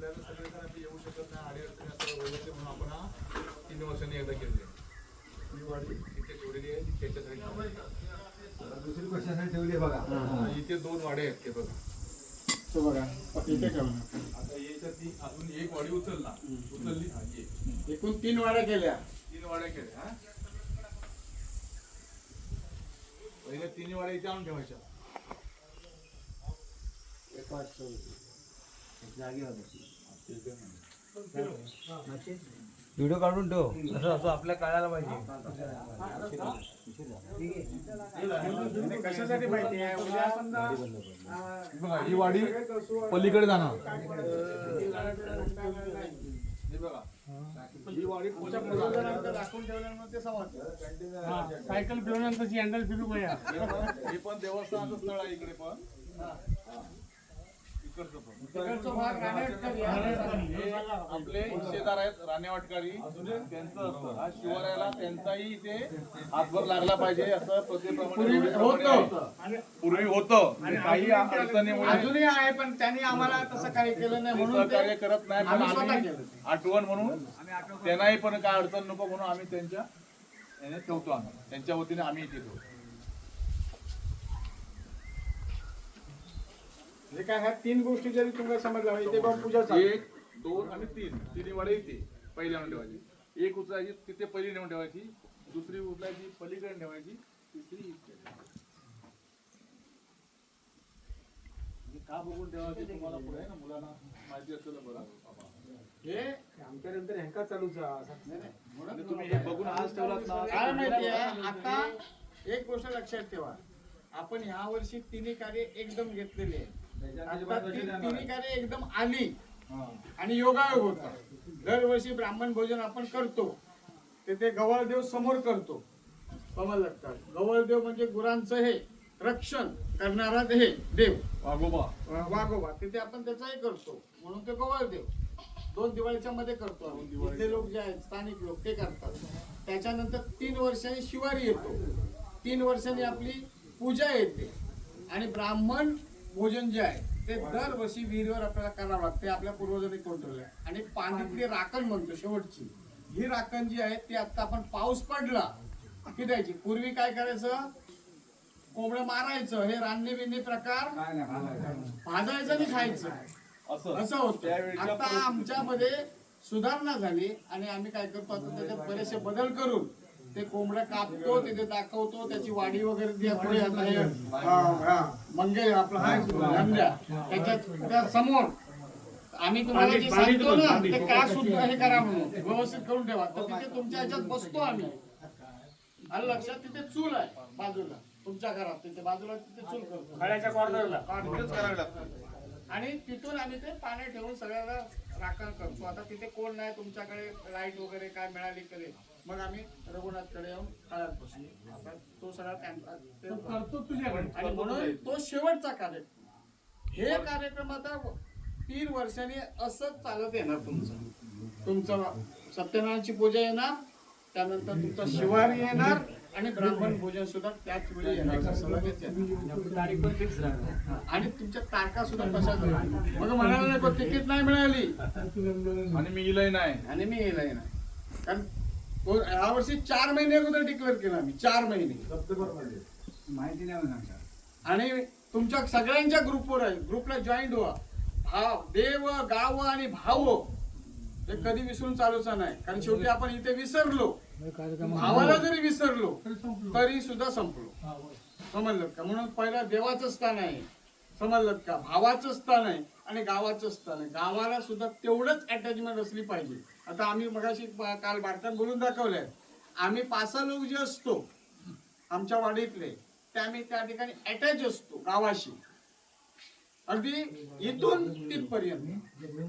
आपल्याला सगळेजण आम्ही येऊ शकत नाही, अडचणी असं ओळखले म्हणून आपण हा 3 वर्षांनी एकदा केलेली आहे. ही वाडी इथे ठेवलेली आहे, त्याच्यासाठी दुसरी कशासाठी ठेवली आहे बघा. इथे 2 वाडे आहेत ते बघा. तो बघा इथे ठेवलं. आता याच्यात अजून एक वाडी उचलली. हा ये एकूण 3 वाड्या केल्या. 3 वाड्या केल्या. हा पहिले 3 वाड्या इथे आणून ठेवायच्या. व्हिडिओ काढून ठेव, असं असं आपल्या काढायला पाहिजे. कशासाठी माहिती आहे? उद्या समजा बघा ही वाडी पलीकडे जाणार. हे बघा ही वाडी दाखवून ठेवल्यामुळे ते समजतं. सायकल फिरवल्यानंतर हँडल फिरू पाहिजे. हे पण देवस्थानाचं स्थळ आहे इकडे पण. तिकडचा भाग राहण्यासाठी हे आपले हिस्सेदार आहेत राणेवाटकरी, त्यांचं असतं. हा शिवारायला त्यांचाही इथे हातभार लागला पाहिजे असं पूर्वी होतं. काही अडचणीमुळे अजूनही आहे, पण त्यांनी आम्हाला तसं काही केलं नाही म्हणून सहकार्य करत नाही. पण आम्ही स्वतः आम्ही केलं. आठवण म्हणून त्यांनाही पण काय अडचण नको म्हणून आम्ही त्यांच्या याने ठेवतो. आम्ही त्यांच्या वतीने आम्ही इथे ठेवतो. हे काय ह्या 3 गोष्टी जरी तुम्हाला समजल्या इथे पण पूजा चालू. 1, 2 आणि 3 तिन्ही वाडे इथे पहिली आणून ठेवायची. एक उचलायची तिथे पहिली नेऊन ठेवायची, दुसरी उचलायची पलीकडे ठेवायची, तिसरी इथे. का बघून ठेवायची तुम्हाला पुढे आहे ना, मुलांना माहिती असेल बरं. हे आमच्या नंतर ह्यांका चालूचा आणि तुम्ही हे बघून आज ठेवलात ना. काय माहिती आहे, आता एक गोष्ट लक्षात ठेवा, आपण ह्या वर्षी तिन्ही कार्य एकदम घेतलेले आहे. आता तिन्ही कार्य एकदम आली आणि योगायोग होता. दरवर्षी ब्राह्मण भोजन आपण करतो, तिथे गवळदेव समोर करतो. समजलं का? गवळदेव म्हणजे गुरांचं हे रक्षण करणारा हे देव वाघोबा, तिथे आपण त्याचाही करतो म्हणून ते गवळदेव 2 दिवाळीच्या मध्ये करतो. इथले लोक जे आहेत स्थानिक लोक ते करतात. त्याच्यानंतर 3 वर्षांनी शिवारी येतो. 3 वर्षांनी आपली पूजा येते आणि ब्राह्मण भोजन जे आहे ते दरवर्षी विहिरीवर आपल्याला करावं लागते. आपल्या पूर्वजांनी करून ठेवलंय. आणि पाण्यातली राखण म्हणतो शेवटची, ही राखण जी आहे ती आता आपण पाऊस पडला की द्यायची. पूर्वी काय करायचं, कोंबडं मारायचं, हे रानणे बिन्ने प्रकार भाजायचं आणि खायचं असं होतं. आता आमच्यामध्ये सुधारणा झाली आणि आम्ही काय करतो, आता त्याच्यात बरेचसे बदल करून ते कोंबडं कापतो, तिथे दाखवतो, त्याची वाडी वगैरे मंगे आपला त्याच्यात त्या समोर आम्ही तुम्हाला जे सांगतो ना ते का सुद्धा हे करा म्हणून व्यवस्थित करून ठेवा. तर तिथे तुमच्या ह्याच्यात बसतो आम्ही. आलं लक्षात? तिथे चूल आहे बाजूला तुमच्या घरात, तिथे बाजूला तिथे चूल करतो खड्याच्या कॉर्नरला करावी लागतं. आणि तिथून आम्ही ते पाणी ठेवून सगळ्याला राखण करतो. आता तिथे कोण नाही, तुमच्याकडे लाईट वगैरे काय मिळाली करे, मग आम्ही रघुनाथकडे येऊन काळात बसलो. आता तो सगळा करतो तुझ्याकडे. आणि म्हणून तो शेवटचा कार्यक्रम. हे कार्यक्रम आता 3 वर्षांनी असंच चालत येणार. तुमचं सत्यनारायणची पूजा येणार, त्यानंतर तुमचा शिवारी येणार आणि ब्राह्मण भोजन सुद्धा त्याच वेळी येणार. तारीख पण फिक्स राहणार आणि तुमच्या तारखा सुद्धा तशाच राहणार. मग म्हणाला नाही तिकीट नाही मिळाली आणि मी येलही नाही कारण ह्या वर्षी 4 महिने अगोदर डिक्लेअर केलं आम्ही. 4 महिने माहिती नाही म्हणा. आणि तुमच्या सगळ्यांच्या ग्रुपवर आहे, ग्रुपला जॉईंट व्हा. भाव देव गाव आणि भाव हे कधी विसरून चालूचा नाही. कारण शेवटी आपण इथे विसरलो, भावाला जरी विसरलो तरी सुद्धा संपलो. समजलं का? म्हणून पहिला देवाचं स्थान आहे, समजलं का? भावाचं स्थान आहे आणि गावाचं स्थान आहे. गावाला सुद्धा तेवढंच अटॅचमेंट असली पाहिजे. आता आम्ही मगाशी काल भारतात बोलून दाखवलंय, आम्ही 5 लोक जे असतो आमच्या वाडीतले ते आम्ही त्या ठिकाणी अटॅच असतो गावाशी, अगदी इथून तिथपर्यंत.